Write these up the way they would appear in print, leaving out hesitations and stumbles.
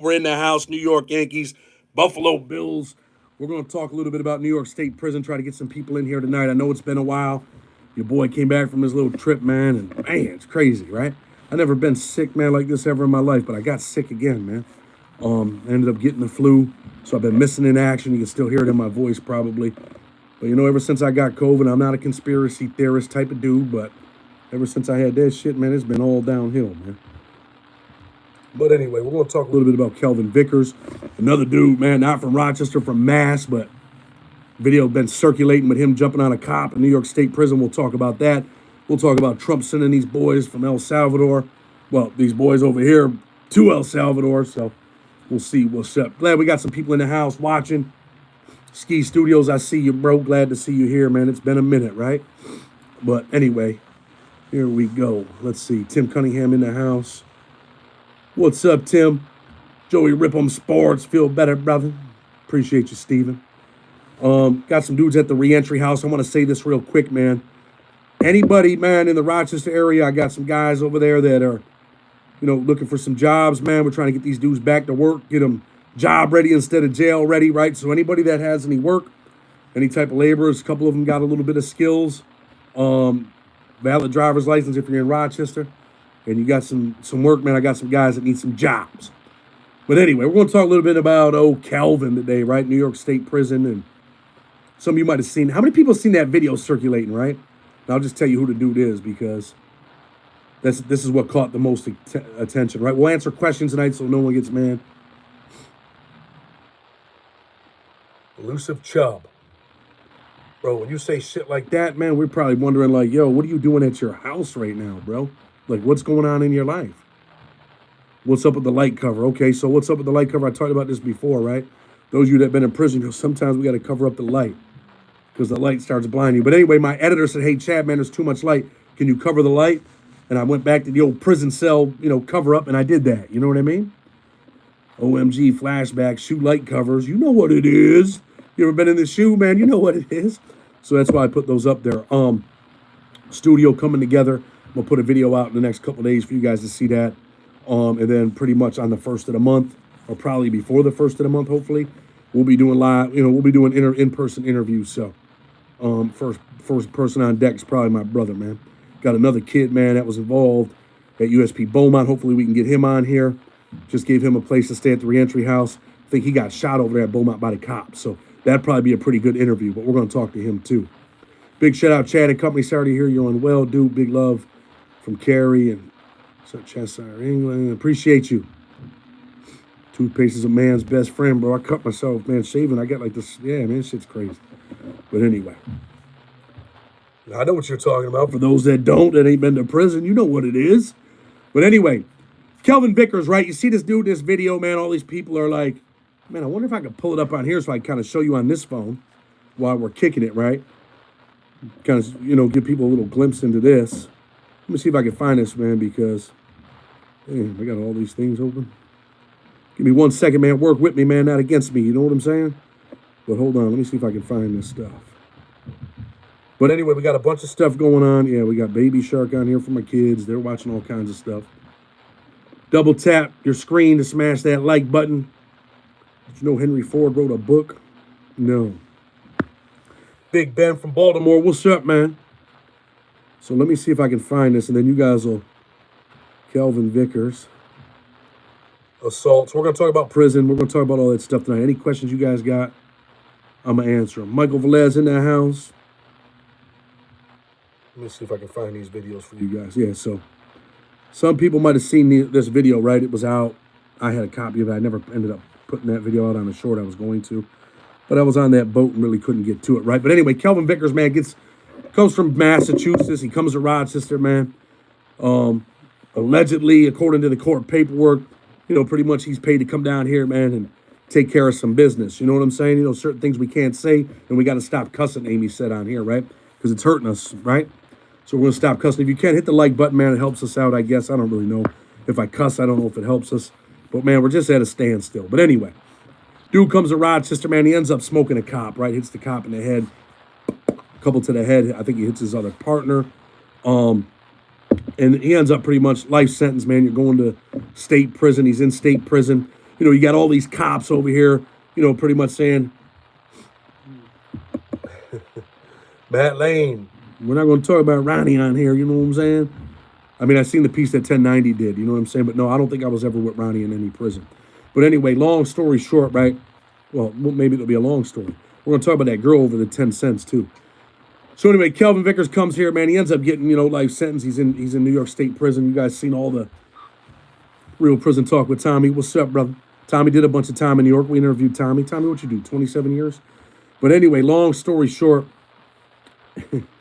We're in the house, New York Yankees, Buffalo Bills. We're going to talk a little bit about New York State Prison, try to get some people in here tonight. I know it's been a while. Your boy came back from his little trip, man, and man, it's crazy, right? I never been sick, man, like this ever in my life, but I got sick again, man. I ended up getting the flu, so I've been missing in action. You can still hear it in my voice probably. But, you know, ever since I got COVID, I'm not a conspiracy theorist type of dude, but ever since I had that shit, man, it's been all downhill, man. But anyway, we're going to talk a little bit about Kelvin Vickers, another dude, man, not from Rochester, from Mass, but video been circulating with him jumping on a cop in New York State Prison. We'll talk about that. We'll talk about Trump sending these boys from El Salvador, well, these boys over here to El Salvador, so we'll see what's up. Glad we got some people in the house watching. Ski Studios, I see you, bro. Glad to see you here, man. It's been a minute, right? But anyway, here we go. Let's see. Tim Cunningham in the house. What's up, Tim? Joey Ripham Sports. Feel better, brother. Appreciate you, Steven. Got some dudes at the reentry house. I want to say this real quick, man. Anybody, man, in the Rochester area, I got some guys over there that are, you know, looking for some jobs, man. We're trying to get these dudes back to work, get them job ready instead of jail ready, right? So anybody that has any work, any type of laborers, a couple of them got a little bit of skills, valid driver's license if you're in Rochester, and you got some work, man. I got some guys that need some jobs. But anyway, we're going to talk a little bit about, Kelvin today, right? New York State Prison, and some of you might have seen, how many people have seen that video circulating, right? And I'll just tell you who the dude is because this is what caught the most attention, right? We'll answer questions tonight so no one gets mad. Elusive Chubb. Bro, when you say shit like that, man, we're probably wondering like, yo, what are you doing at your house right now, bro? Like, what's going on in your life? What's up with the light cover? Okay, so what's up with the light cover? I talked about this before, right? Those of you that have been in prison, you know, sometimes we got to cover up the light because the light starts blinding you. But anyway, my editor said, hey, Chad, man, there's too much light. Can you cover the light? And I went back to the old prison cell, you know, cover up, and I did that. You know what I mean? OMG, flashback, shoe light covers. You know what it is. You ever been in the shoe, man? You know what it is. So that's why I put those up there. Studio coming together. I'm going to put a video out in the next couple of days for you guys to see that. And then pretty much on the first of the month, or probably before the first of the month, hopefully, we'll be doing live, you know, we'll be doing in-person interviews. So first person on deck is probably my brother, man. Got another kid, man, that was involved at USP Beaumont. Hopefully we can get him on here. Just gave him a place to stay at the reentry house. I think he got shot over there at Beaumont by the cops. So that'd probably be a pretty good interview, but we're going to talk to him too. Big shout out, Chad and company. Sorry to hear you're on well, dude. Big love from Carrie and Cheshire, England. Appreciate you. Toothpaste is a man's best friend, bro. I cut myself, man, shaving. I got like this. Yeah, man, shit's crazy. But anyway, I know what you're talking about. For those that don't, that ain't been to prison, you know what it is. But anyway, Kelvin Vickers, right? You see this dude in this video, man. All these people are like, man, I wonder if I could pull it up on here so I can kind of show you on this phone while we're kicking it, right? Kind of, you know, give people a little glimpse into this. Let me see if I can find this, man, because, damn, I got all these things open. Give me 1 second, man. Work with me, man, not against me. You know what I'm saying? But hold on. Let me see if I can find this stuff. But anyway, we got a bunch of stuff going on. Yeah, we got Baby Shark on here for my kids. They're watching all kinds of stuff. Double tap your screen to smash that like button. Did you know Henry Ford wrote a book? No. Big Ben from Baltimore. What's up, man? So let me see if I can find this, and then you guys will. Kelvin Vickers. Assaults. We're going to talk about prison. We're going to talk about all that stuff tonight. Any questions you guys got, I'm going to answer them. Michael Velez in the house. Let me see if I can find these videos for you guys. Yeah, so some people might have seen this video, right? It was out. I had a copy of it. I never ended up putting that video out on the short I was going to. But I was on that boat and really couldn't get to it, right? But anyway, Kelvin Vickers, man, comes from Massachusetts. He comes to Rochester, man. Allegedly, according to the court paperwork, you know, pretty much he's paid to come down here, man, and take care of some business. You know what I'm saying? You know, certain things we can't say, and we got to stop cussing, Amy said on here, right? Because it's hurting us, right? So we're going to stop cussing. If you can't hit the like button, man, it helps us out, I guess. I don't really know. If I cuss, I don't know if it helps us. But, man, we're just at a standstill. But anyway, dude comes to Rochester, man. He ends up smoking a cop, right? Hits the cop in the head. A couple to the head. I think he hits his other partner. And he ends up pretty much life sentence, man. You're going to state prison. He's in state prison. You know, you got all these cops over here, you know, pretty much saying, Matt Lane, we're not going to talk about Ronnie on here, you know what I'm saying? I mean, I seen the piece that 1090 did, you know what I'm saying? But no, I don't think I was ever with Ronnie in any prison. But anyway, long story short, right? Well, maybe it'll be a long story. We're going to talk about that girl over the 10 cents, too. So anyway, Kelvin Vickers comes here, man. He ends up getting, you know, life sentence. He's in New York State prison. You guys seen all the Real Prison Talk with Tommy. What's up, brother? Tommy did a bunch of time in New York. We interviewed Tommy. Tommy, what you do, 27 years? But anyway, long story short,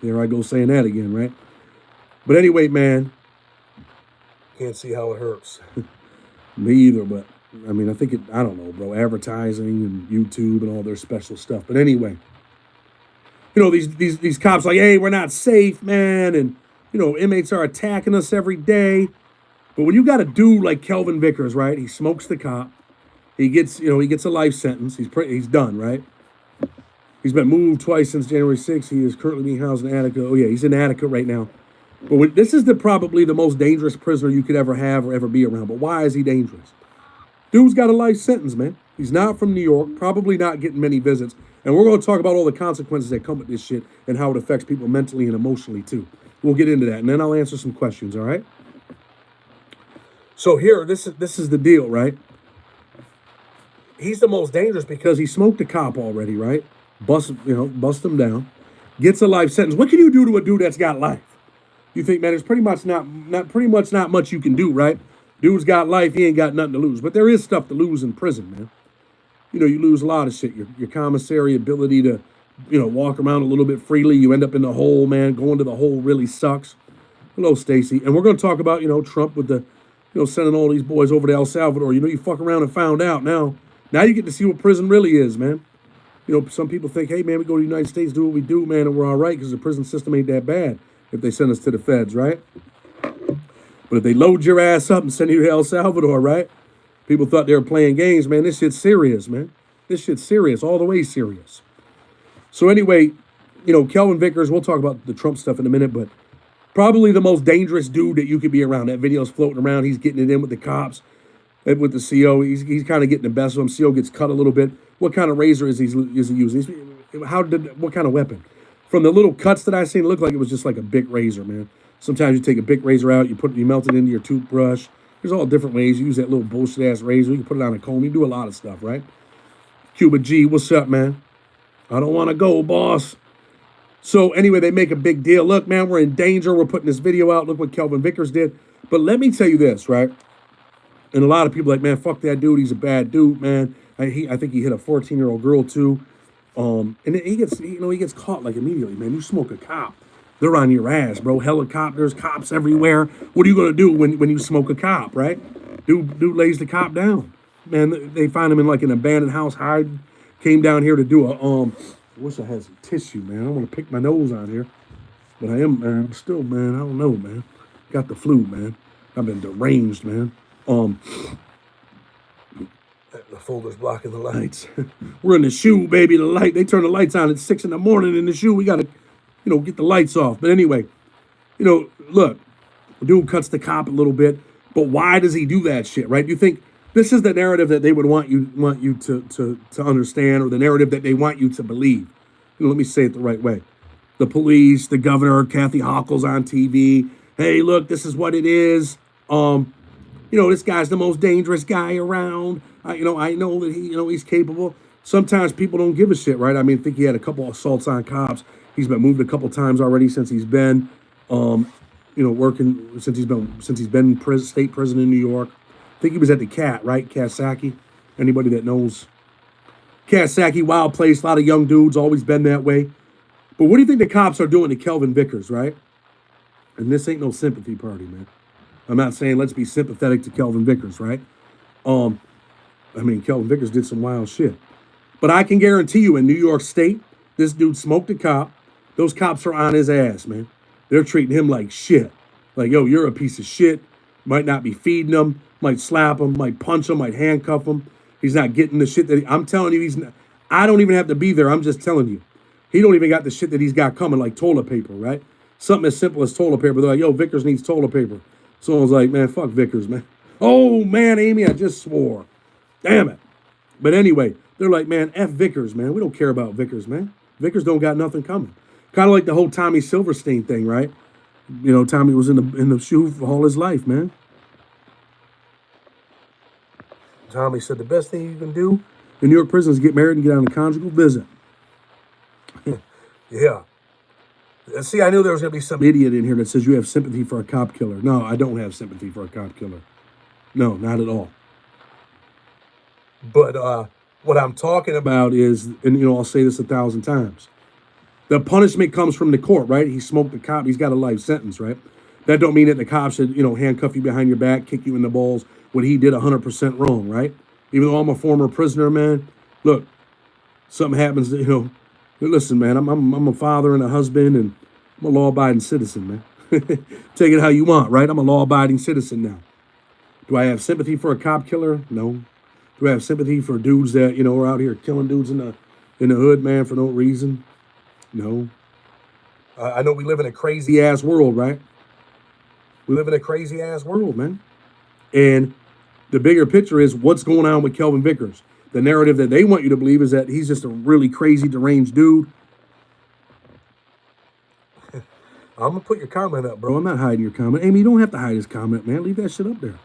there I go saying that again, right? But anyway, man, can't see how it hurts. Me either, but I mean, I think I don't know, bro, advertising and YouTube and all their special stuff. But anyway, you know, these cops like, hey, we're not safe, man. And, you know, inmates are attacking us every day. But when you got a dude like Kelvin Vickers, right? He smokes the cop. He gets a life sentence. He's done, right? He's been moved twice since January 6th. He is currently being housed in Attica. Oh, yeah, he's in Attica right now. But this is probably the most dangerous prisoner you could ever have or ever be around. But why is he dangerous? Dude's got a life sentence, man. He's not from New York, probably not getting many visits. And we're going to talk about all the consequences that come with this shit and how it affects people mentally and emotionally, too. We'll get into that, and then I'll answer some questions, all right? So here, this is the deal, right? He's the most dangerous because he smoked a cop already, right? Bust him down. Gets a life sentence. What can you do to a dude that's got life? You think, man, there's pretty much not much you can do, right? Dude's got life, he ain't got nothing to lose. But there is stuff to lose in prison, man. You know, you lose a lot of shit. Your commissary ability to, you know, walk around a little bit freely. You end up in the hole, man. Going to the hole really sucks. Hello, Stacy. And we're going to talk about, you know, Trump with the, you know, sending all these boys over to El Salvador. You know, you fuck around and found out now. Now you get to see what prison really is, man. You know, some people think, hey, man, we go to the United States, do what we do, man, and we're all right because the prison system ain't that bad if they send us to the feds, right? But if they load your ass up and send you to El Salvador, right? People thought they were playing games, man. This shit's serious, man. This shit's serious, all the way serious. So anyway, you know, Kelvin Vickers, we'll talk about the Trump stuff in a minute, but probably the most dangerous dude that you could be around. That video's floating around. He's getting it in with the cops, with the CO. He's kind of getting the best of him. CO gets cut a little bit. What kind of razor is he using? What kind of weapon? From the little cuts that I seen, it looked like it was just like a Bic razor, man. Sometimes you take a Bic razor out, you melt it into your toothbrush. There's all different ways. You use that little bullshit-ass razor. You can put it on a comb. You do a lot of stuff, right? Cuba G, what's up, man? I don't want to go, boss. So anyway, they make a big deal. Look, man, we're in danger. We're putting this video out. Look what Kelvin Vickers did. But let me tell you this, right? And a lot of people are like, man, fuck that dude. He's a bad dude, man. I think he hit a 14-year-old girl, too. And he gets caught, like, immediately, man. You smoke a cop. They're on your ass, bro. Helicopters, cops everywhere. What are you going to do when you smoke a cop, right? Dude lays the cop down. Man, they find him in, like, an abandoned house, hiding. Came down here to do a, I wish I had some tissue, man. I don't want to pick my nose on here. But I am, man. Still, man, I don't know, man. Got the flu, man. I've been deranged, man. The folder's blocking the lights. We're in the shoe, baby. The light, they turn the lights on at 6 in the morning in the shoe. We got to, you know, get the lights off. But anyway, you know, look, dude cuts the cop a little bit. But why does he do that shit, right? You think this is the narrative that they would want you to understand, or the narrative that they want you to believe. You know, let me say it the right way. The police, the governor, Kathy Hochul's on TV. Hey, look, this is what it is. You know, this guy's the most dangerous guy around. I know that he's capable. Sometimes people don't give a shit, right? I mean, I think he had a couple assaults on cops. He's been moved a couple times already since he's been, working since he's been in state prison in New York. I think he was at the Cat, right? Cashapp. Anybody that knows Cashapp, wild place, a lot of young dudes, always been that way. But what do you think the cops are doing to Kelvin Vickers, right? And this ain't no sympathy party, man. I'm not saying let's be sympathetic to Kelvin Vickers, right? I mean, Kelvin Vickers did some wild shit. But I can guarantee you in New York State, this dude smoked a cop. Those cops are on his ass, man. They're treating him like shit. Like, yo, you're a piece of shit. Might not be feeding him. Might slap him. Might punch him. Might handcuff him. He's not getting the shit that I'm telling you, he's not. I don't even have to be there. I'm just telling you. He don't even got the shit that he's got coming, like toilet paper, right? Something as simple as toilet paper. They're like, yo, Vickers needs toilet paper. Someone's like, man, fuck Vickers, man. Oh, man, Amy, I just swore. Damn it. But anyway, they're like, man, F Vickers, man. We don't care about Vickers, man. Vickers don't got nothing coming. Kind of like the whole Tommy Silverstein thing, right? You know, Tommy was in the shoe for all his life, man. Tommy said the best thing you can do in New York prison is get married and get on a conjugal visit. Yeah. See, I knew there was going to be some idiot in here that says you have sympathy for a cop killer. No, I don't have sympathy for a cop killer. No, not at all. But what I'm talking about is, and you know, I'll say this 1,000 times. The punishment comes from the court, right? He smoked the cop. He's got a life sentence, right? That don't mean that the cop should, you know, handcuff you behind your back, kick you in the balls when he did 100% wrong, right? Even though I'm a former prisoner, man, look, something happens, you know, listen, man, I'm a father and a husband, and I'm a law-abiding citizen, man. Take it how you want, right? I'm a law-abiding citizen now. Do I have sympathy for a cop killer? No. Do I have sympathy for dudes that, you know, are out here killing dudes in the hood, man, for no reason? No. I know we live in a crazy-ass world, right? We live in a crazy-ass world, man. And the bigger picture is what's going on with Kelvin Vickers. The narrative that they want you to believe is that he's just a really crazy, deranged dude. I'm going to put your comment up, bro. I'm not hiding your comment. Amy, you don't have to hide his comment, man. Leave that shit up there.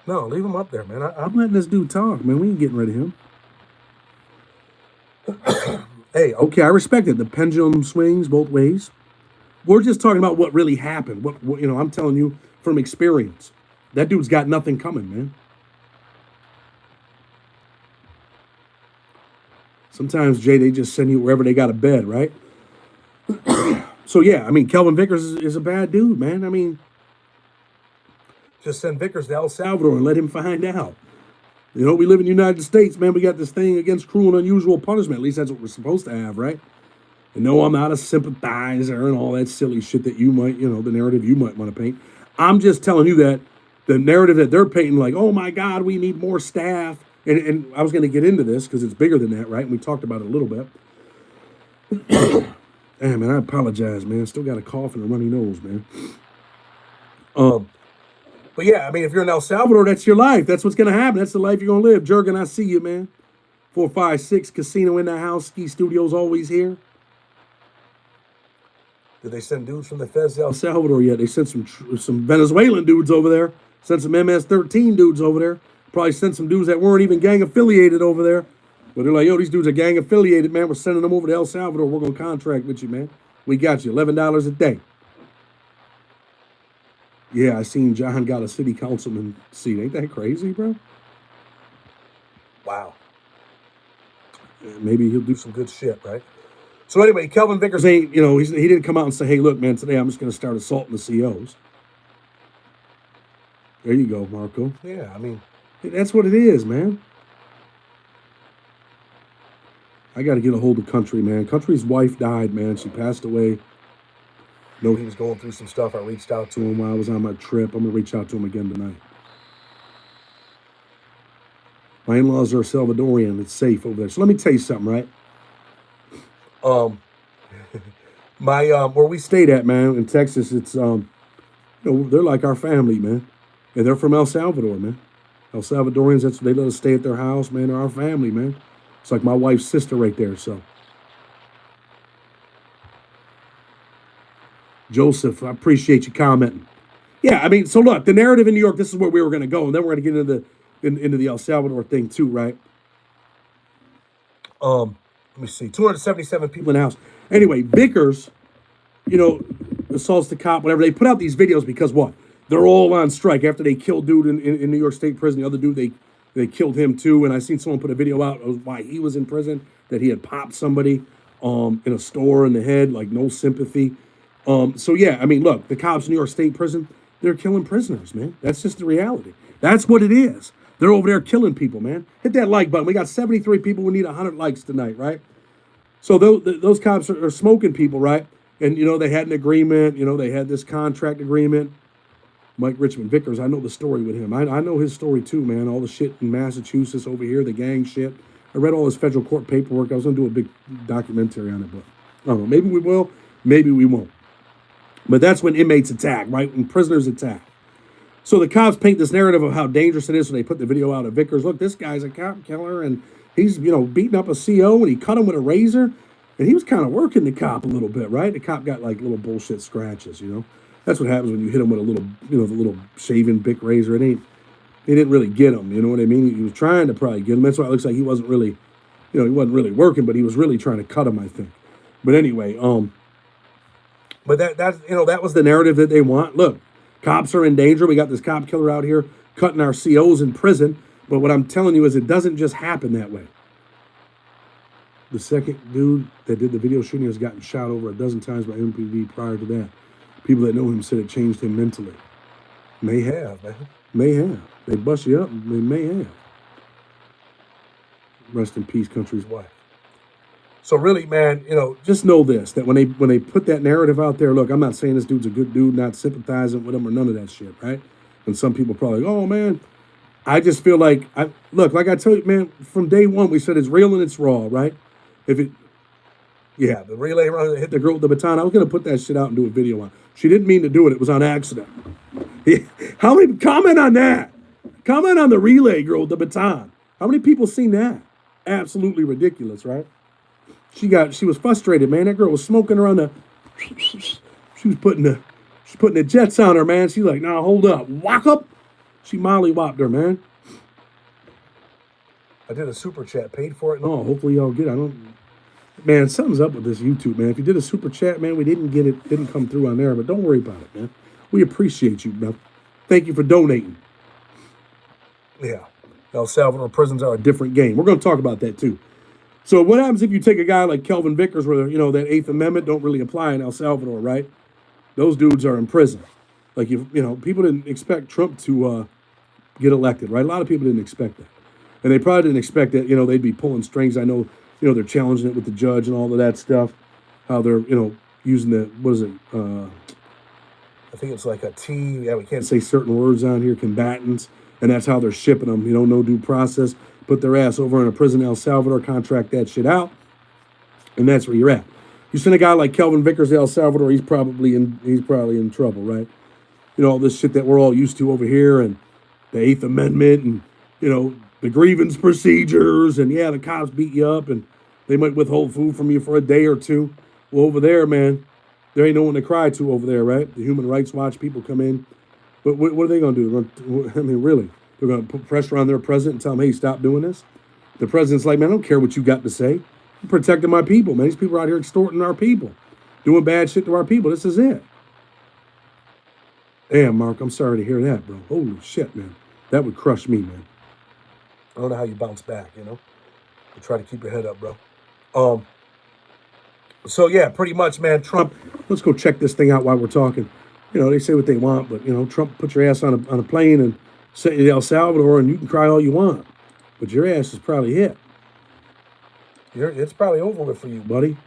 No, leave him up there, man. I'm letting this dude talk, man. We ain't getting rid of him. Hey, okay, I respect it. The pendulum swings both ways. We're just talking about what really happened. What you know, I'm telling you from experience. That dude's got nothing coming, man. Sometimes, Jay, they just send you wherever they got a bed, right? So, yeah, I mean, Kelvin Vickers is a bad dude, man. I mean, just send Vickers to El Salvador and let him find out. You know, we live in the United States, man. We got this thing against cruel and unusual punishment. At least that's what we're supposed to have, right? And no, I'm not a sympathizer and all that silly shit that you might, you know, the narrative you might want to paint. I'm just telling you that the narrative that they're painting, like, oh my God, we need more staff. And I was going to get into this because it's bigger than that, right? And we talked about it a little bit. Damn, man, I apologize, man. Still got a cough and a runny nose, man. But yeah, I mean, if you're in El Salvador, that's your life. That's what's going to happen. That's the life you're going to live. Jurgen, I see you, man. 456 Casino in the house. Ski Studios always here. Did they send dudes from the feds to El Salvador yet? They sent some Venezuelan dudes over there. Sent some MS-13 dudes over there. Probably sent some dudes that weren't even gang affiliated over there. But they're like, yo, these dudes are gang affiliated, man. We're sending them over to El Salvador. We're going to contract with you, man. We got you. $11 a day. Yeah, I seen John got a city councilman seat. Ain't that crazy, bro? Wow. Maybe he'll do some good shit, right? So anyway, Kelvin Vickers ain't, you know, he didn't come out and say, hey, look, man, today I'm just going to start assaulting the COs. There you go, Marco. Yeah, I mean, that's what it is, man. I got to get a hold of Country, man. Country's wife died, man. She passed away. I know he was going through some stuff. I reached out to him while I was on my trip. I'm going to reach out to him again tonight. My in-laws are Salvadorian. It's safe over there. So let me tell you something, right? Where we stayed at, man, in Texas, it's, you know, they're like our family, man. And they're from El Salvador, man. El Salvadorians, they let us stay at their house, man. They're our family, man. It's like my wife's sister right there, so. Joseph, I appreciate you commenting. Yeah, I mean, so look, the narrative in New York, this is where we were going to go, and then we're going to get into the El Salvador thing too, right? Let me see, 277 people in the house. Anyway, Vickers, you know, assaults the cop, whatever. They put out these videos because what? They're all on strike after they killed dude in New York State prison. The other dude, they killed him too. And I seen someone put a video out of why he was in prison, that he had popped somebody in a store in the head, like no sympathy. So yeah, I mean, look, the cops in New York State prison, they're killing prisoners, man. That's just the reality. That's what it is. They're over there killing people, man. Hit that like button. We got 73 people. We need 100 likes tonight, right? So those cops are smoking people, right? And, you know, they had an agreement. You know, they had this contract agreement. Mike Richmond Vickers, I know the story with him. I know his story too, man. All the shit in Massachusetts over here, the gang shit. I read all his federal court paperwork. I was going to do a big documentary on it, but I don't know. Maybe we will. Maybe we won't. But that's when inmates attack, right? When prisoners attack. So the cops paint this narrative of how dangerous it is. So they put the video out of Vickers. Look, this guy's a cop killer, and he's beating up a CO, and he cut him with a razor, and he was kind of working the cop a little bit, right? The cop got like little bullshit scratches, That's what happens when you hit him with a little, the little shaving Bic razor. He didn't really get him. You know what I mean? He was trying to probably get him. That's why it looks like he wasn't really, he wasn't really working, but he was really trying to cut him, I think. But anyway, but that was the narrative that they want. Look, cops are in danger. We got this cop killer out here cutting our COs in prison. But what I'm telling you is it doesn't just happen that way. The second dude that did the video shooting has gotten shot over a dozen times by MPD prior to that. People that know him said it changed him mentally. May have, man. May have. They bust you up. They may have. Rest in peace, country's wife. So really, man, just know this, that when they put that narrative out there, look, I'm not saying this dude's a good dude, not sympathizing with him or none of that shit, right? And some people probably, oh, man, I just feel like, like I tell you, man, from day one, we said it's real and it's raw, right? The relay run hit the girl with the baton. I was going to put that shit out and do a video on. She didn't mean to do it. It was on accident. How many, comment on that? Comment on the relay girl with the baton. How many people seen that? Absolutely ridiculous, right? She was frustrated, man. That girl was smoking around she was putting the jets on her, man. She's like, nah, hold up. Walk up. She molly-whopped her, man. I did a super chat, paid for it. No, hopefully y'all get it. Man, something's up with this YouTube, man. If you did a super chat, man, we didn't get it, didn't come through on there, but don't worry about it, man. We appreciate you, man. Thank you for donating. Yeah. El Salvador prisons are a different game. We're going to talk about that, too. So what happens if you take a guy like Kelvin Vickers where, that Eighth Amendment don't really apply in El Salvador, right? Those dudes are in prison. Like, people didn't expect Trump to get elected, right? A lot of people didn't expect that. And they probably didn't expect that, they'd be pulling strings. I know, they're challenging it with the judge and all of that stuff. How they're, using the, what is it? I think it's like a T. Yeah, we can't say certain words on here, combatants. And that's how they're shipping them, no due process. Put their ass over in a prison in El Salvador, contract that shit out. And that's where you're at. You send a guy like Kelvin Vickers to El Salvador, he's probably in trouble, right? All this shit that we're all used to over here, and the Eighth Amendment, and, the grievance procedures, and the cops beat you up, and they might withhold food from you for a day or two. Well, over there, man, there ain't no one to cry to over there, right? The Human Rights Watch people come in. But what are they going to do? Really? They're going to put pressure on their president and tell him, hey, stop doing this? The president's like, man, I don't care what you got to say. I'm protecting my people, man. These people are out here extorting our people, doing bad shit to our people. This is it. Damn, Mark, I'm sorry to hear that, bro. Holy shit, man. That would crush me, man. I don't know how you bounce back, You try to keep your head up, bro. So, yeah, pretty much, man, Trump, let's go check this thing out while we're talking. They say what they want, but, Trump put your ass on a plane and sent you to El Salvador, and you can cry all you want. But your ass is probably hit. It's probably over with for you, buddy.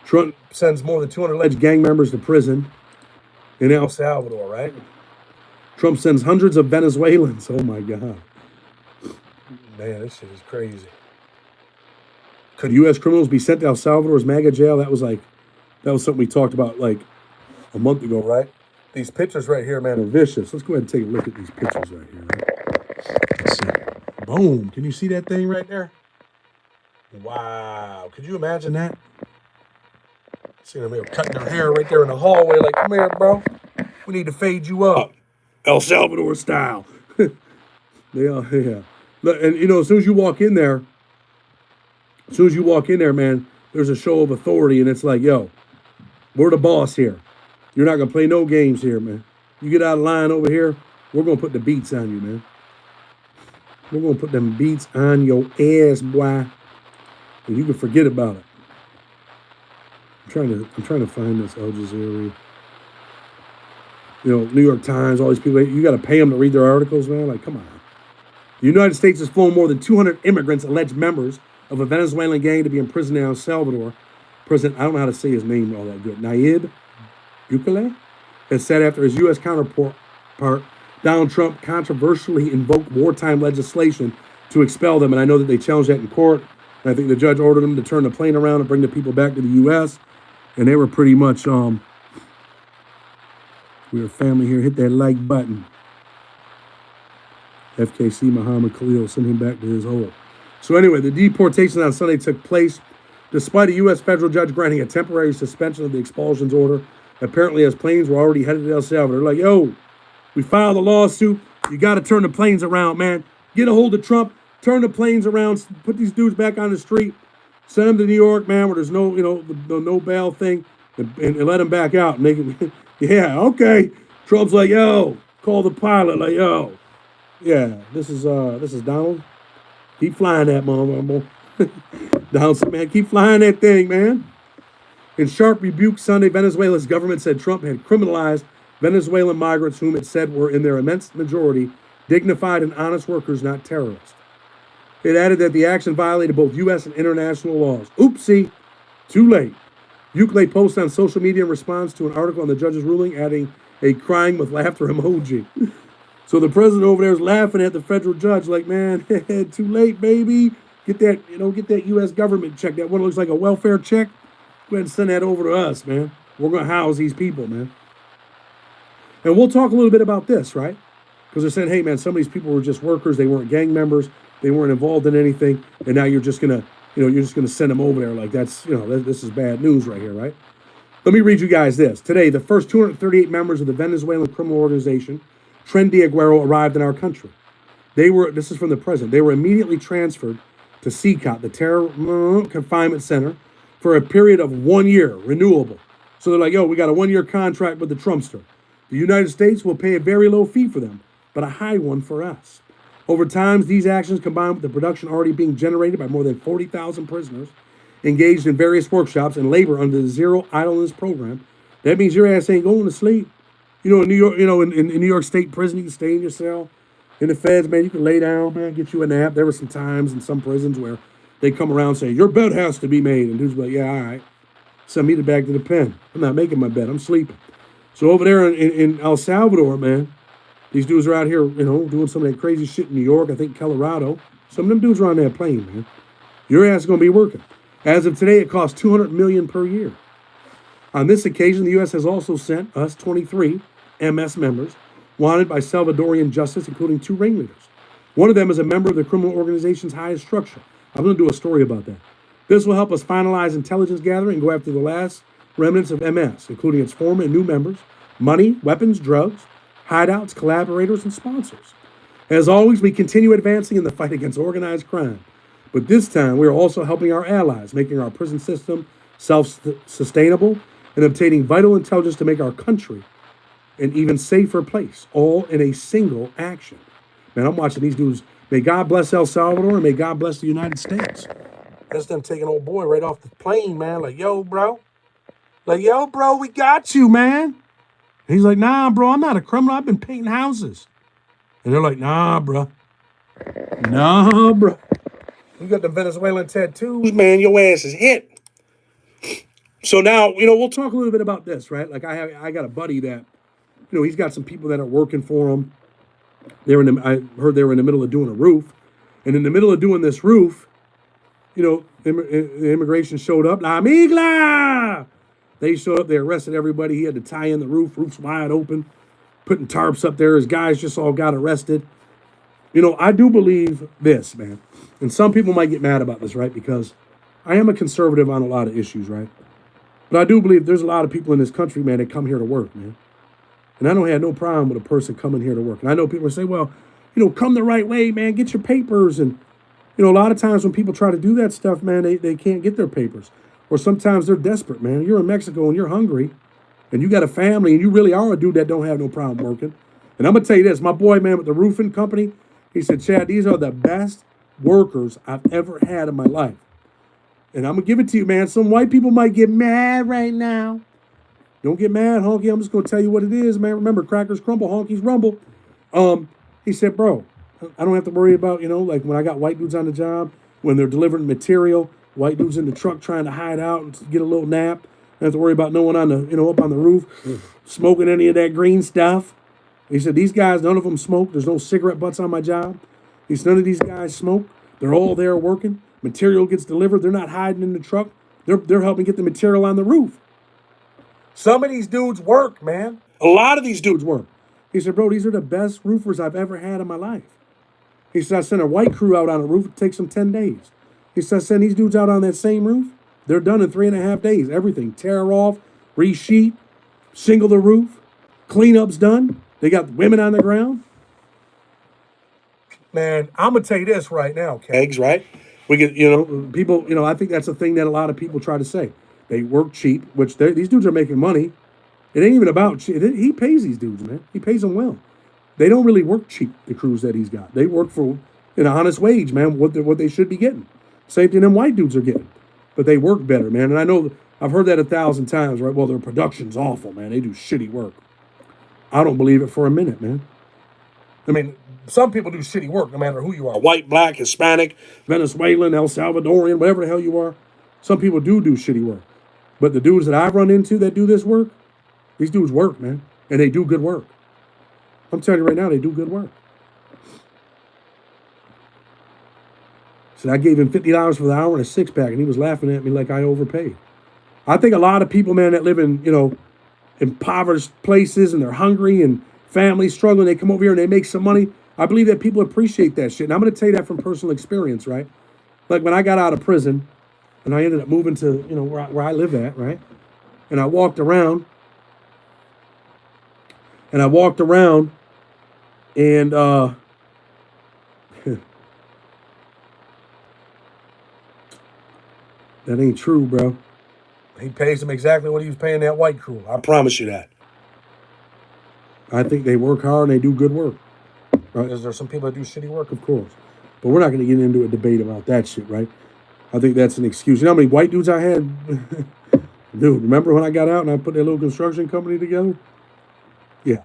Trump sends more than 200 alleged gang members to prison in El Salvador, right? Trump sends hundreds of Venezuelans. Oh, my God. Man, this shit is crazy. Could U.S. criminals be sent to El Salvador's MAGA jail? That was something we talked about like a month ago, right? These pictures right here, man, are vicious. Let's go ahead and take a look at these pictures right here, right? Let's see. Boom. Can you see that thing right there? Wow. Could you imagine that? See them here cutting their hair right there in the hallway, like, come here, bro. We need to fade you up. El Salvador style. Yeah. And, as soon as you walk in there, man, there's a show of authority, and it's like, yo, we're the boss here. You're not going to play no games here, man. You get out of line over here, we're going to put the beats on you, man. We're going to put them beats on your ass, boy. And you can forget about it. I'm trying to find this Al Jazeera. New York Times, all these people, you got to pay them to read their articles, man. Like, come on. The United States has flown more than 200 immigrants, alleged members of a Venezuelan gang, to be imprisoned in El Salvador. President, I don't know how to say his name all that good, Nayib Bukele, has said after his U.S. counterpart, Donald Trump, controversially invoked wartime legislation to expel them. And I know that they challenged that in court. And I think the judge ordered them to turn the plane around and bring the people back to the U.S. And they were pretty much, we are family here. Hit that like button. FKC Muhammad Khalil, send him back to his hole. So anyway, the deportation on Sunday took place despite a U.S. federal judge granting a temporary suspension of the expulsions order, apparently as planes were already headed to El Salvador. Like, yo, we filed a lawsuit. You got to turn the planes around, man. Get a hold of Trump, turn the planes around, put these dudes back on the street, send them to New York, man, where there's no, the no bail thing, and let them back out. And they can, yeah, okay. Trump's like, yo, call the pilot, like, yo, yeah, this is Donald. Keep flying that motherfucker. Donald said, man, keep flying that thing, man. In sharp rebuke Sunday, Venezuela's government said Trump had criminalized Venezuelan migrants whom it said were in their immense majority dignified and honest workers, not terrorists. It added that the action violated both U.S. and international laws. Oopsie, too late. Bukele posted on social media in response to an article on the judge's ruling, adding a crying with laughter emoji. So the president over there is laughing at the federal judge like, man, too late, baby. Get that U.S. government check. That one looks like a welfare check. Go ahead and send that over to us, man. We're going to house these people, man. And we'll talk a little bit about this, right? Because they're saying, hey, man, some of these people were just workers. They weren't gang members. They weren't involved in anything. And now you're just going to, send them over there. Like that's, this is bad news right here, right? Let me read you guys this. Today, the first 238 members of the Venezuelan criminal organization, Tren de Aguero, arrived in our country. This is from the president, they were immediately transferred to CCOT, the Terror Confinement Center, for a period of 1 year, renewable. So they're like, yo, we got a 1 year contract with the Trumpster. The United States will pay a very low fee for them, but a high one for us. Over time, these actions combined with the production already being generated by more than 40,000 prisoners engaged in various workshops and labor under the Zero Idleness program. That means your ass ain't going to sleep. In New York, in New York State prison, you can stay in your cell. In the feds, man, you can lay down, man, get you a nap. There were some times in some prisons where they come around and say, your bed has to be made. And dudes be like, yeah, all right. Send me back to the pen. I'm not making my bed. I'm sleeping. So over there in El Salvador, man, these dudes are out here, doing some of that crazy shit in New York, I think Colorado. Some of them dudes are on that plane, man. Your ass is going to be working. As of today, it costs $200 million per year. On this occasion, the U.S. has also sent us 23 MS members wanted by Salvadorian justice, including 2 ringleaders. One of them is a member of the criminal organization's highest structure. I'm going to do a story about that. This will help us finalize intelligence gathering and go after the last remnants of MS, including its former and new members, money, weapons, drugs, hideouts, collaborators, and sponsors. As always, we continue advancing in the fight against organized crime. But this time, we are also helping our allies, making our prison system self-sustainable and obtaining vital intelligence to make our country an even safer place, all in a single action. Man, I'm watching these dudes. May God bless El Salvador and may God bless the United States. That's them taking old boy right off the plane, man. Like, yo, bro. We got you, man. And he's like, nah, bro, I'm not a criminal. I've been painting houses. And they're like, nah, bro. Nah, bro. You got the Venezuelan tattoos, man. Your ass is hit. So now, we'll talk a little bit about this, right? Like I got a buddy that, he's got some people that are working for him. I heard they were in the middle of doing a roof. And in the middle of doing this roof, immigration showed up. La Migla! They showed up. They arrested everybody. He had to tie in the roof. Roof's wide open. Putting tarps up there. His guys just all got arrested. I do believe this, man. And some people might get mad about this, right? Because I am a conservative on a lot of issues, right? But I do believe there's a lot of people in this country, man, that come here to work, man. And I don't have no problem with a person coming here to work. And I know people say, well, come the right way, man. Get your papers. And, a lot of times when people try to do that stuff, man, they can't get their papers. Or sometimes they're desperate, man. You're in Mexico and you're hungry. And you got a family and you really are a dude that don't have no problem working. And I'm going to tell you this. My boy, man, with the roofing company, he said, Chad, these are the best workers I've ever had in my life. And I'm going to give it to you, man. Some white people might get mad right now. Don't get mad, honky. I'm just going to tell you what it is, man. Remember, crackers crumble, honkies rumble. He said, bro, I don't have to worry about, like when I got white dudes on the job, when they're delivering material, white dudes in the truck trying to hide out and get a little nap. I don't have to worry about no one on the, up on the roof smoking any of that green stuff. He said, these guys, none of them smoke. There's no cigarette butts on my job. He said, none of these guys smoke. They're all there working. Material gets delivered. They're not hiding in the truck. They're helping get the material on the roof. Some of these dudes work, man. A lot of these dudes work. He said, bro, these are the best roofers I've ever had in my life. He said, I sent a white crew out on a roof. It takes them 10 days. He said, I send these dudes out on that same roof. They're done in 3.5 days. Everything. Tear off, resheet, shingle the roof, cleanup's done. They got women on the ground. Man, I'm going to tell you this right now, Kegs, right? We get, people, I think that's a thing that a lot of people try to say. They work cheap, which these dudes are making money. It ain't even about cheap. He pays these dudes, man. He pays them well. They don't really work cheap, the crews that he's got. They work for an honest wage, man, what they should be getting. Same thing them white dudes are getting. But they work better, man. And I know I've heard that 1,000 times, right? Well, their production's awful, man. They do shitty work. I don't believe it for a minute, man. I mean, some people do shitty work, no matter who you are. White, black, Hispanic, Venezuelan, El Salvadorian, whatever the hell you are. Some people do shitty work. But the dudes that I've run into that do this work, these dudes work, man. And they do good work. I'm telling you right now, they do good work. So I gave him $50 for the hour and a 6-pack, and he was laughing at me like I overpaid. I think a lot of people, man, that live in, impoverished places and they're hungry and families struggling, they come over here and they make some money. I believe that people appreciate that shit. And I'm going to tell you that from personal experience, right? Like when I got out of prison and I ended up moving to, where I live at, right? And I walked around and that ain't true, bro. He pays them exactly what he was paying that white crew. I promise you that. I think they work hard and they do good work. Right? Is there some people that do shitty work? Of course. But we're not going to get into a debate about that shit, right? I think that's an excuse. You know how many white dudes I had? Dude, remember when I got out and I put that little construction company together? Yeah.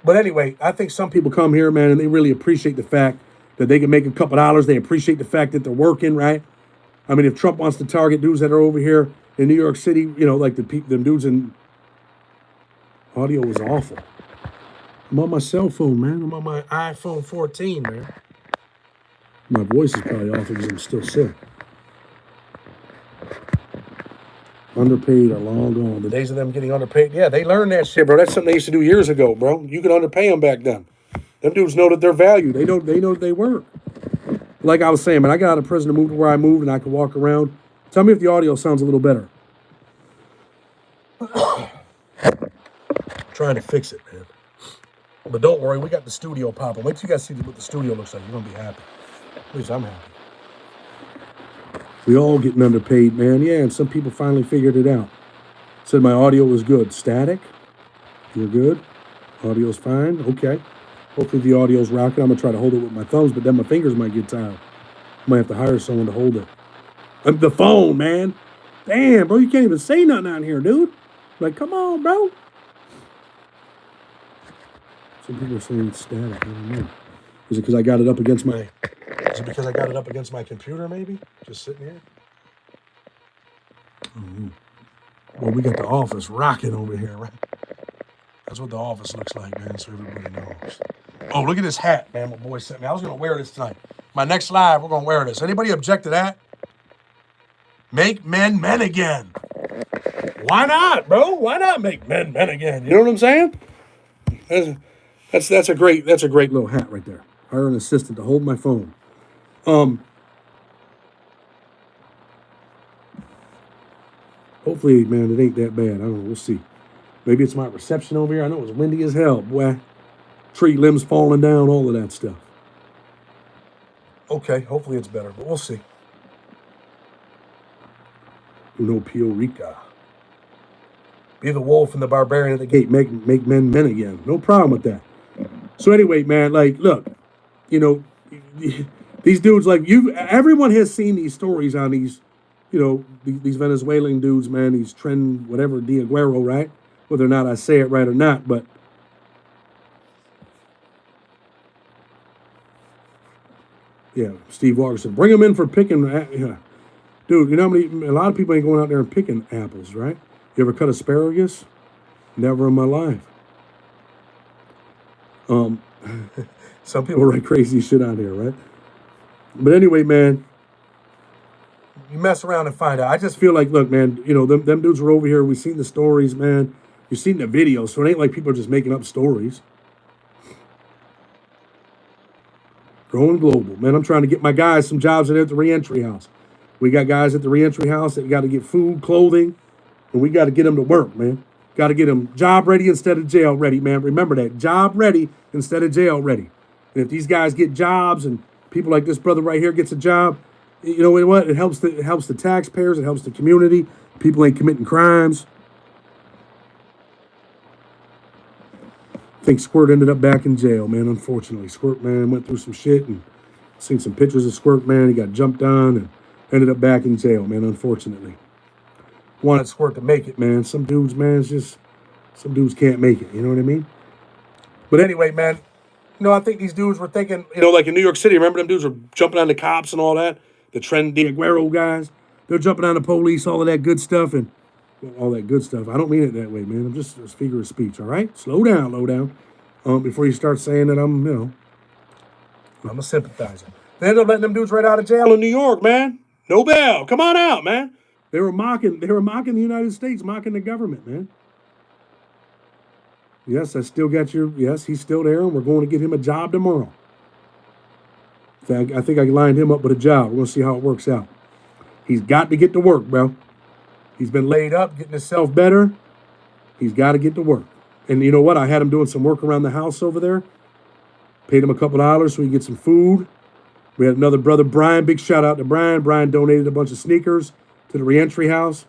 But anyway, I think some people come here, man, and they really appreciate the fact that they can make a couple dollars. They appreciate the fact that they're working, right? I mean, if Trump wants to target dudes that are over here in New York City, like them dudes in... Audio was awful. I'm on my cell phone, man. I'm on my iPhone 14, man. My voice is probably awful because I'm still sick. Underpaid are long gone. The days of them getting underpaid, yeah, they learned that shit, bro. That's something they used to do years ago, bro. You could underpay them back then. Them dudes know that they're valued. They know that they work. Like I was saying, man, I got out of prison to move to where I moved and I could walk around. Tell me if the audio sounds a little better. Trying to fix it, man. But don't worry, we got the studio popping. Wait till you guys see what the studio looks like. You're going to be happy. At least I'm happy. We all getting underpaid, man. Yeah, and some people finally figured it out. Said my audio was good. Static? You're good? Audio's fine? Okay. Hopefully the audio's rocking. I'm going to try to hold it with my thumbs, but then my fingers might get tired. I might have to hire someone to hold it. The phone, man. Damn, bro, you can't even say nothing out here, dude. Like, come on, bro. Some people are saying it's static. I don't know. Is it because I got it up against my... Is it because I got it up against my computer, maybe? Just sitting here? Mm-hmm. Well, we got the office rocking over here, right? That's what the office looks like, man, so everybody knows. Oh, look at this hat, man, my boy sent me. I was going to wear this tonight. My next live, we're going to wear this. Anybody object to that? Make men men again. Why not, bro? Why not make men men again? You know what I'm saying? That's a great little hat right there. Hire an assistant to hold my phone. Hopefully, man, it ain't that bad. I don't know. We'll see. Maybe it's my reception over here. I know it was windy as hell, boy. Tree limbs falling down, all of that stuff. Okay, hopefully it's better, but we'll see. Uno Pio Rica. Be the wolf and the barbarian at the gate. Make men men again. No problem with that. So anyway, man, like, look, these dudes, like, everyone has seen these stories on these, these Venezuelan dudes, man, these Tren, whatever, Diaguero, right? Whether or not I say it right or not, but yeah, Steve Walker said, bring them in for picking. Yeah. Dude, you know how many, a lot of people ain't going out there and picking apples, right? You ever cut asparagus? Never in my life. Some people write crazy shit out here, right? But anyway, man, you mess around and find out. I just feel like, look, man, them dudes were over here. We seen the stories, man. You've seen the videos, so it ain't like people are just making up stories. Growing global. Man, I'm trying to get my guys some jobs in at the reentry house. We got guys at the reentry house that got to get food, clothing, and we got to get them to work, man. Got to get them job ready instead of jail ready, man. Remember that. Job ready instead of jail ready. And if these guys get jobs and people like this brother right here gets a job, you know what? It helps the taxpayers. It helps the community. People ain't committing crimes. I think Squirt ended up back in jail, man, unfortunately. Squirt, man, went through some shit and seen some pictures of Squirt, man. He got jumped on and ended up back in jail, man, unfortunately. Wanted Squirt to make it, man. Some dudes, man, it's just, some dudes can't make it, you know what I mean? But anyway, man, you know, I think these dudes were thinking, you know, like in New York City, remember them dudes were jumping on the cops and all that? The Tren de Aguero guys? They're jumping on the police, all of that good stuff, and all that good stuff. I don't mean it that way, man. I'm just a figure of speech, all right? Slow down, low down. Before you start saying that I'm, you know, I'm a sympathizer. They ended up letting them dudes right out of jail in New York, man. No bail. Come on out, man. They were mocking the United States, mocking the government, man. Yes, I still got yes, he's still there, and we're going to get him a job tomorrow. I think I lined him up with a job. We're going to see how it works out. He's got to get to work, bro. He's been laid up, getting himself better. He's got to get to work. And you know what? I had him doing some work around the house over there. Paid him a couple dollars so he could get some food. We had another brother, Brian. Big shout out to Brian. Brian donated a bunch of sneakers to the reentry house.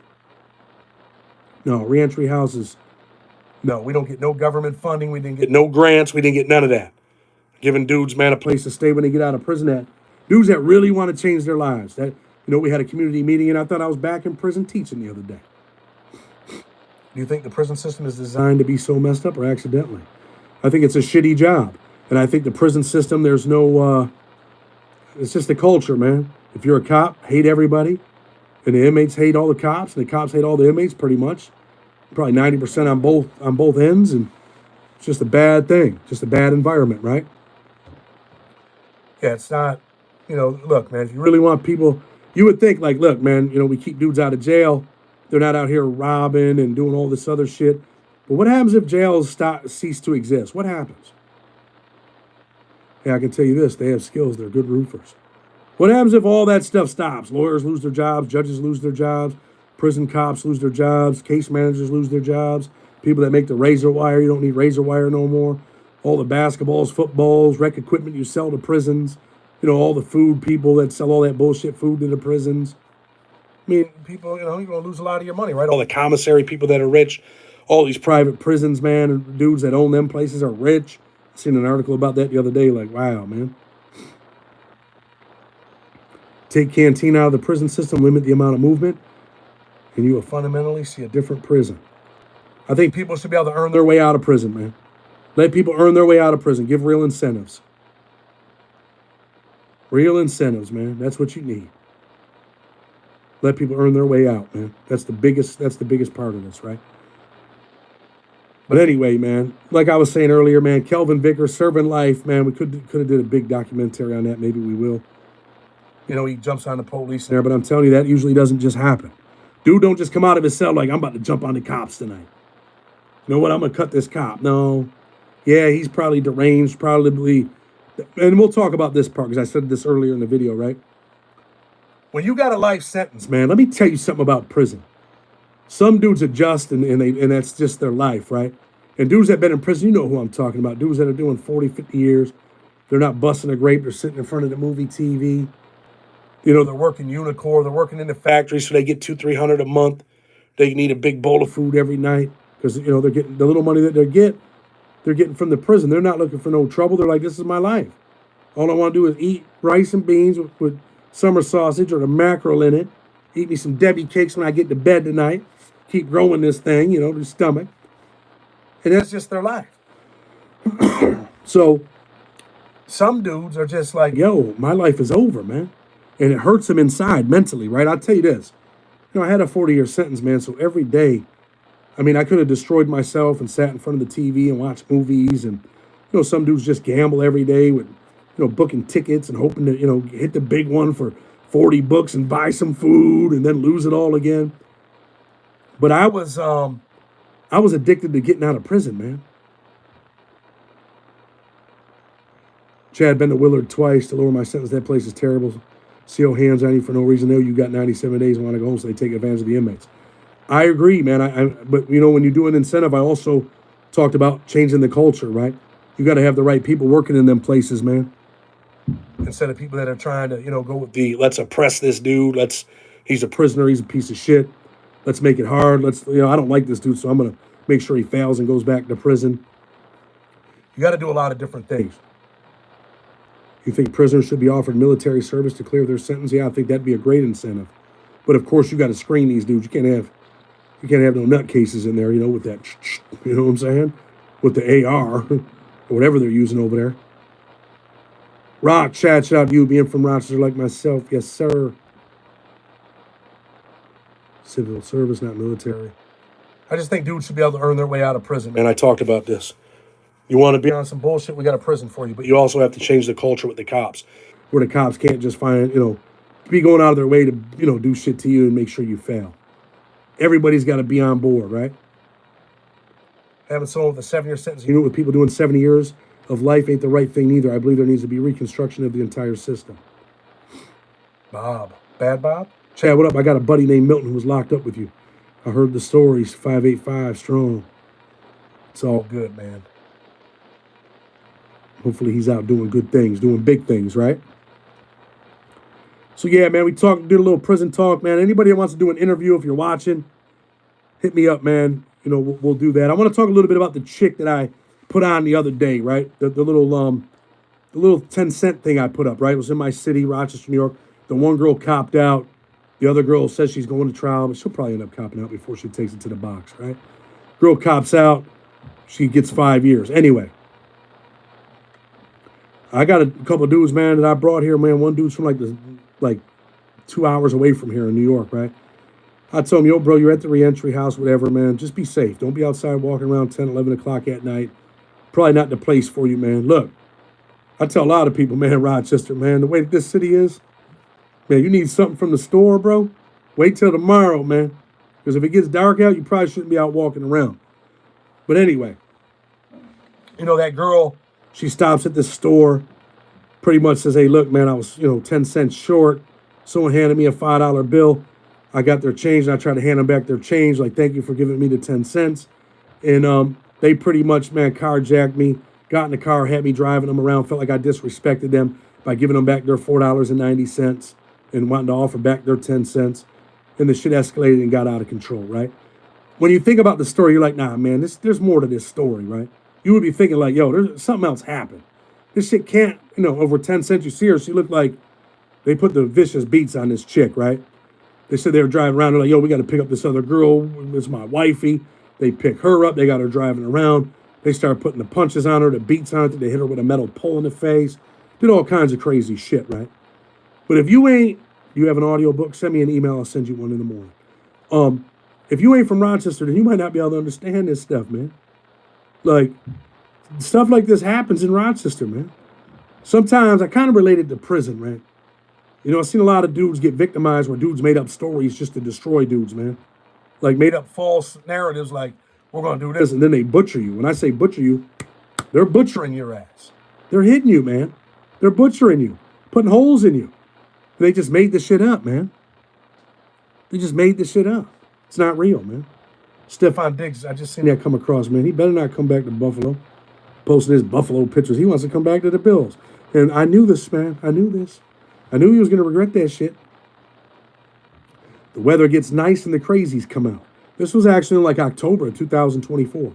No, reentry houses. No, we don't get no government funding. We didn't get no grants. We didn't get none of that. Giving dudes, man, a place to stay when they get out of prison. That dudes that really want to change their lives. That, you know, we had a community meeting and I thought I was back in prison teaching the other day. Do you think the prison system is designed to be so messed up or accidentally? I think it's a shitty job. And I think the prison system, there's no, it's just the culture, man. If you're a cop, hate everybody. And the inmates hate all the cops. And the cops hate all the inmates pretty much. Probably 90% on both ends. And it's just a bad thing. Just a bad environment, right? Yeah, it's not, you know, look, man, if you really want people, you would think like, look, man, you know, we keep dudes out of jail. They're not out here robbing and doing all this other shit. But what happens if jails cease to exist? What happens? Yeah, I can tell you this. They have skills. They're good roofers. What happens if all that stuff stops? Lawyers lose their jobs. Judges lose their jobs. Prison cops lose their jobs. Case managers lose their jobs. People that make the razor wire, you don't need razor wire no more. All the basketballs, footballs, rec equipment you sell to prisons. You know, all the food people that sell all that bullshit food to the prisons. I mean, people, you know, you're going to lose a lot of your money, right? All the commissary people that are rich, all these private prisons, man, and dudes that own them places are rich. I seen an article about that the other day, like, wow, man. Take canteen out of the prison system, limit the amount of movement, and you will fundamentally see a different prison. I think people should be able to earn their way out of prison, man. Let people earn their way out of prison. Give real incentives. Real incentives, man. That's what you need. Let people earn their way out, man. That's the biggest part of this, right? But anyway, man, like I was saying earlier, man, Kelvin Vickers, Serving Life, man, we could have did a big documentary on that. Maybe we will. You know, he jumps on the police there, but I'm telling you, that usually doesn't just happen. Dude don't just come out of his cell like, I'm about to jump on the cops tonight. You know what? I'm going to cut this cop. No. Yeah, he's probably deranged, probably. And we'll talk about this part because I said this earlier in the video, right? When you got a life sentence, man, let me tell you something about prison. Some dudes adjust and that's just their life, right? And dudes that have been in prison, you know who I'm talking about. Dudes that are doing 40, 50 years. They're not busting a grape. They're sitting in front of the movie TV. You know, they're working Unicor. They're working in the factory, so they get $200-300 a month. They need a big bowl of food every night because, you know, they're getting the little money that they're getting from the prison. They're not looking for no trouble. They're like, this is my life. All I want to do is eat rice and beans with summer sausage or the mackerel in it. Eat me some Debbie cakes when I get to bed tonight. Keep growing this thing, you know, the stomach. And that's just their life. So some dudes are just like, yo, my life is over, man. And it hurts them inside mentally, right? I'll tell you this. You know, I had a 40-year sentence, man. So every day, I mean, I could have destroyed myself and sat in front of the TV and watched movies. And, you know, some dudes just gamble every day with, you know, booking tickets and hoping to, you know, hit the big one for 40 bucks and buy some food and then lose it all again. But I was addicted to getting out of prison, man. Chad, been to Willard twice to lower my sentence. That place is terrible. CO hands on you for no reason. Know you got 97 days and want to go home, so they take advantage of the inmates. I agree, man. But you know, when you do an incentive, I also talked about changing the culture, right? You got to have the right people working in them places, man. Instead of people that are trying to, go with the let's oppress this dude. He's a prisoner. He's a piece of shit. Let's make it hard. I don't like this dude, so I'm gonna make sure he fails and goes back to prison. You got to do a lot of different things. You think prisoners should be offered military service to clear their sentence? Yeah, I think that'd be a great incentive. But of course, you got to screen these dudes. You can't have no nutcases in there, with that, you know what I'm saying? With the AR or whatever they're using over there. Rock, shout out to you being from Rochester like myself. Yes, sir. Civil service, not military. I just think dudes should be able to earn their way out of prison. And I talked about this. You want to be on some bullshit, we got a prison for you. But you also have to change the culture with the cops, where the cops can't just be going out of their way to, do shit to you and make sure you fail. Everybody's got to be on board, right? Having someone with a 7-year sentence, with people doing 70 years of life ain't the right thing either. I believe there needs to be reconstruction of the entire system. Bob. Bad Bob? Chad, what up? I got a buddy named Milton who was locked up with you. I heard the stories, 585 strong. It's all good, man. Hopefully he's out doing good things, doing big things, right? So yeah, man, did a little prison talk, man. Anybody that wants to do an interview, if you're watching, hit me up, man. We'll do that. I want to talk a little bit about the chick that I put on the other day, right? The little 10-cent thing I put up, right? It was in my city, Rochester, New York. The one girl copped out. The other girl says she's going to trial, but she'll probably end up copping out before she takes it to the box, right? Girl cops out. She gets 5 years. Anyway, I got a couple of dudes, man, that I brought here, man. One dude's from like 2 hours away from here in New York, right? I told him, yo, bro, you're at the reentry house, whatever, man. Just be safe. Don't be outside walking around 10, 11 o'clock at night. Probably not the place for you, man. Look, I tell a lot of people, man, Rochester, man, the way that this city is, man, you need something from the store, bro. Wait till tomorrow, man. Because if it gets dark out, you probably shouldn't be out walking around. But anyway, that girl, she stops at the store, pretty much says, hey, look, man, I was, 10 cents short. Someone handed me a $5 bill. I got their change, and I tried to hand them back their change, like, thank you for giving me the 10 cents. And they pretty much, man, carjacked me, got in the car, had me driving them around, felt like I disrespected them by giving them back their $4.90 and wanting to offer back their 10 cents. And the shit escalated and got out of control, right? When you think about the story, you're like, nah, man, there's more to this story, right? You would be thinking like, yo, there's something else happened. This shit can't, over 10 cents. You see her, she looked like they put the vicious beats on this chick, right? They said they were driving around. They're like, yo, we got to pick up this other girl. It's my wifey. They pick her up. They got her driving around. They started putting the punches on her, the beats on her. They hit her with a metal pole in the face. Did all kinds of crazy shit, right? But if you have an audio book, send me an email. I'll send you one in the morning. If you ain't from Rochester, then you might not be able to understand this stuff, man. Like, stuff like this happens in Rochester, man. Sometimes I kind of relate it to prison, man. I've seen a lot of dudes get victimized where dudes made up stories just to destroy dudes, man. Like, made up false narratives like, we're going to do this, and then they butcher you. When I say butcher you, they're butchering your ass. They're hitting you, man. They're butchering you, putting holes in you. They just made this shit up, man. They just made this shit up. It's not real, man. Stephon Diggs, I just seen that come across, man. He better not come back to Buffalo. Posting his Buffalo pictures. He wants to come back to the Bills. And I knew this, man. I knew this. I knew he was going to regret that shit. The weather gets nice and the crazies come out. This was actually in like October of 2024.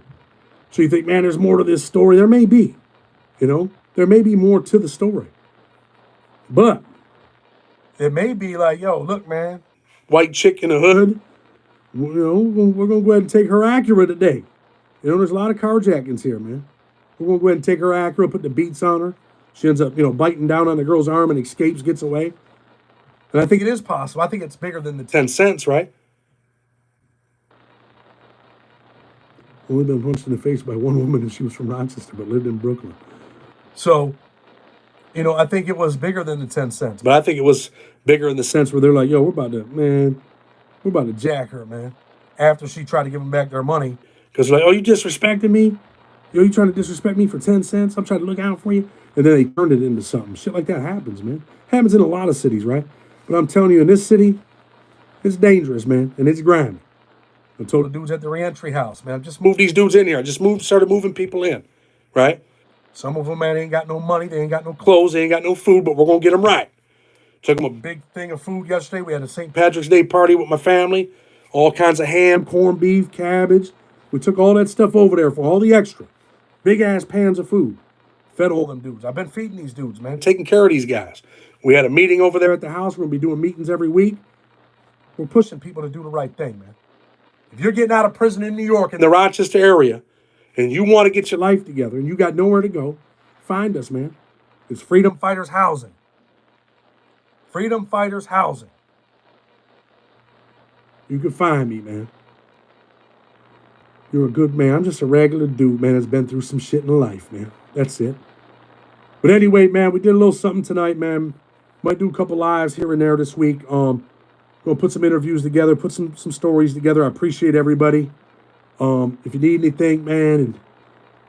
So you think, man, there's more to this story. There may be. There may be more to the story. But it may be like, yo, look, man. White chick in the hood. We're going to go ahead and take her Acura today. There's a lot of carjackings here, man. We're going to go ahead and take her Acura, put the beats on her. She ends up, biting down on the girl's arm and escapes, gets away. And I think it is possible. I think it's bigger than the 10 cents, right? Only been punched in the face by one woman, and she was from Rochester, but lived in Brooklyn. So, I think it was bigger than the 10 cents. But I think it was bigger in the sense where they're like, yo, we're about to jack her, man. After she tried to give them back their money. Because like, oh, you disrespected me? Yo, you trying to disrespect me for 10 cents? I'm trying to look out for you. and then they turned it into something. Shit like that happens, man. Happens in a lot of cities, right? But I'm telling you, in this city, it's dangerous, man, and it's grimy. I told the dudes at the reentry house, man, just move these dudes in here. I just started moving people in, right? Some of them, man, ain't got no money. They ain't got no clothes. They ain't got no food, but we're going to get them right. Took them a big thing of food yesterday. We had a St. Patrick's Day party with my family. All kinds of ham, corned beef, cabbage. We took all that stuff over there for all the extra. Big-ass pans of food. Fed all them dudes. I've been feeding these dudes, man. Taking care of these guys. We had a meeting over there at the house. We're going to be doing meetings every week. We're pushing people to do the right thing, man. If you're getting out of prison in New York, in the Rochester area, and you want to get your life together and you got nowhere to go, find us, man. It's Freedom Fighters Housing. Freedom Fighters Housing. You can find me, man. You're a good man. I'm just a regular dude, man, that's been through some shit in life, man. That's it. But anyway, man, we did a little something tonight, man. Might do a couple lives here and there this week. Gonna put some interviews together, put some stories together. I appreciate everybody. If you need anything, man, and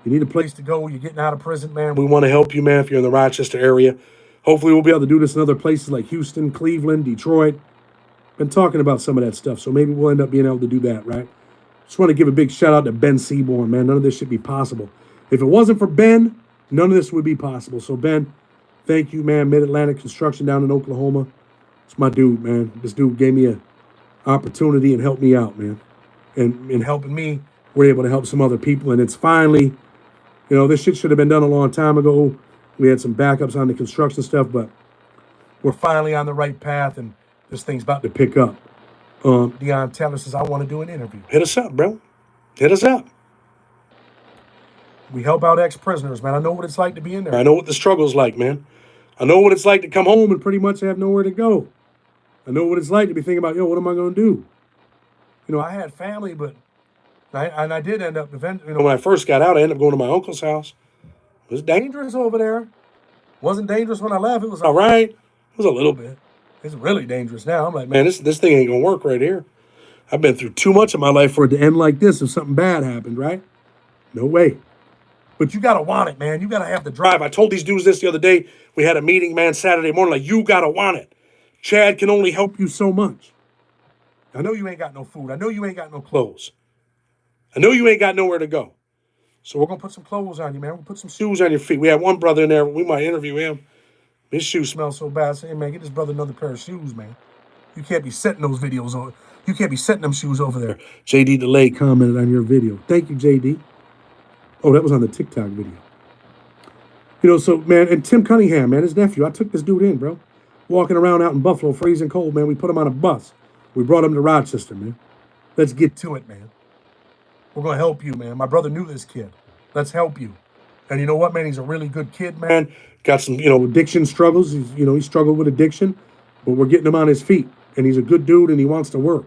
you need a place to go, you're getting out of prison, man, we want to help you, man, if you're in the Rochester area. Hopefully we'll be able to do this in other places like Houston, Cleveland, Detroit. Been talking about some of that stuff, so maybe we'll end up being able to do that, right? Just want to give a big shout out to Ben Seaborn, man. None of this should be possible. If it wasn't for Ben, none of this would be possible. So Ben, thank you, man. Mid-Atlantic Construction down in Oklahoma. It's my dude, man. This dude gave me an opportunity and helped me out, man. And in helping me, we're able to help some other people. And it's finally, this shit should have been done a long time ago. We had some backups on the construction stuff, but we're finally on the right path, and this thing's about to pick up. Dion Taylor says, I want to do an interview. Hit us up, bro. Hit us up. We help out ex-prisoners, man. I know what it's like to be in there. I know what the struggle's like, man. I know what it's like to come home and pretty much have nowhere to go. I know what it's like to be thinking about, what am I going to do? I had family, but I did end up, when I first got out, I ended up going to my uncle's house. It was dangerous over there. Wasn't dangerous when I left. It was all right. It was a little bit. It's really dangerous now. I'm like, man, this thing ain't going to work right here. I've been through too much of my life for it to end like this if something bad happened, right? No way. But you got to want it, man. You got to have the drive. I told these dudes this the other day. We had a meeting, man, Saturday morning. Like, you got to want it. Chad can only help you so much. I know you ain't got no food. I know you ain't got no clothes. I know you ain't got nowhere to go. So we're going to put some clothes on you, man. We'll put some shoes on your feet. We had one brother in there. We might interview him. His shoes smell so bad. I say, hey, man, get this brother another pair of shoes, man. You can't be setting those videos over. You can't be setting them shoes over there. JD Delay commented on your video. Thank you, JD. Oh, that was on the TikTok video. So, man, and Tim Cunningham, man, his nephew, I took this dude in, bro. Walking around out in Buffalo, freezing cold, man. We put him on a bus. We brought him to Rochester, man. Let's get to it, man. We're going to help you, man. My brother knew this kid. Let's help you. And you know what, man? He's a really good kid, man. Got some, addiction struggles. He struggled with addiction. But we're getting him on his feet. And he's a good dude, and he wants to work.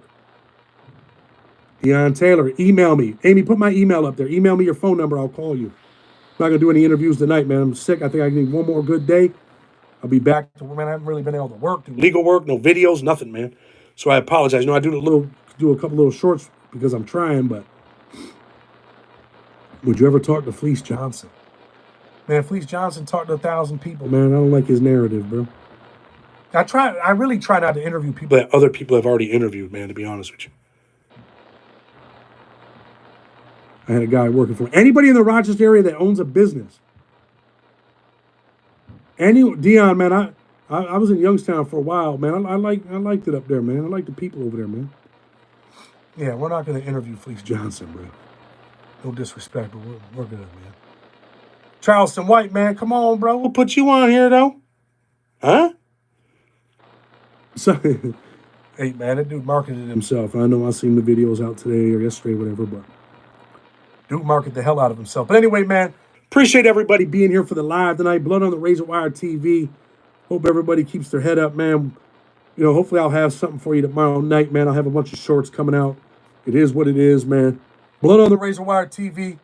Dion Taylor, email me. Amy, put my email up there. Email me your phone number. I'll call you. I'm not going to do any interviews tonight, man. I'm sick. I think I need one more good day. I'll be back to where, man, I haven't really been able to work, do legal work, no videos, nothing, man. So I apologize. I do a couple little shorts because I'm trying, but would you ever talk to Fleece Johnson? Man, Fleece Johnson talked to 1,000 people, man. I don't like his narrative, bro. I really try not to interview people that other people have already interviewed, man, to be honest with you. I had a guy working for anybody in the Rochester area that owns a business. Dion, man, I was in Youngstown for a while, man. I liked it up there, man. I like the people over there, man. Yeah, we're not going to interview Fleece Johnson, bro. No disrespect, but we're good, man. Charleston White, man, come on, bro. We'll put you on here, though. Huh? So, hey, man, that dude marketed himself. I know I seen the videos out today or yesterday, whatever, but dude marketed the hell out of himself. But anyway, man, appreciate everybody being here for the live tonight. Blood on the Razor Wire TV. Hope everybody keeps their head up, man. Hopefully I'll have something for you tomorrow night, man. I'll have a bunch of shorts coming out. It is what it is, man. Blood on the Razor Wire TV.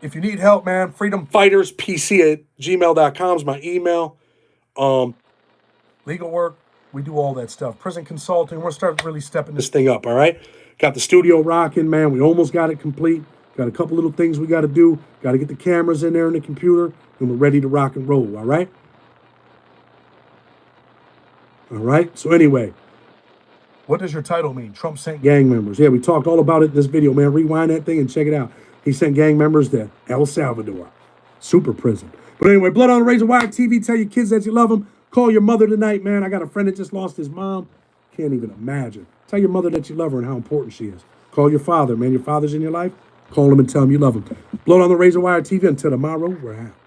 If you need help, man, freedomfighterspc@gmail.com is my email. Legal work, we do all that stuff. Prison consulting, we're starting really stepping this thing up, all right? Got the studio rocking, man. We almost got it complete. Got a couple little things we got to do. Got to get the cameras in there in the computer, and we're ready to rock and roll, all right? All right? So anyway, what does your title mean? Trump sent gang members. Yeah, we talked all about it in this video, man. Rewind that thing and check it out. He sent gang members to El Salvador. Super prison. But anyway, Blood on the Razor Wire TV. Tell your kids that you love them. Call your mother tonight, man. I got a friend that just lost his mom. Can't even imagine. Tell your mother that you love her and how important she is. Call your father, man. Your father's in your life. Call him and tell him you love him. Blood on the Razor Wire TV. Until tomorrow, we're out.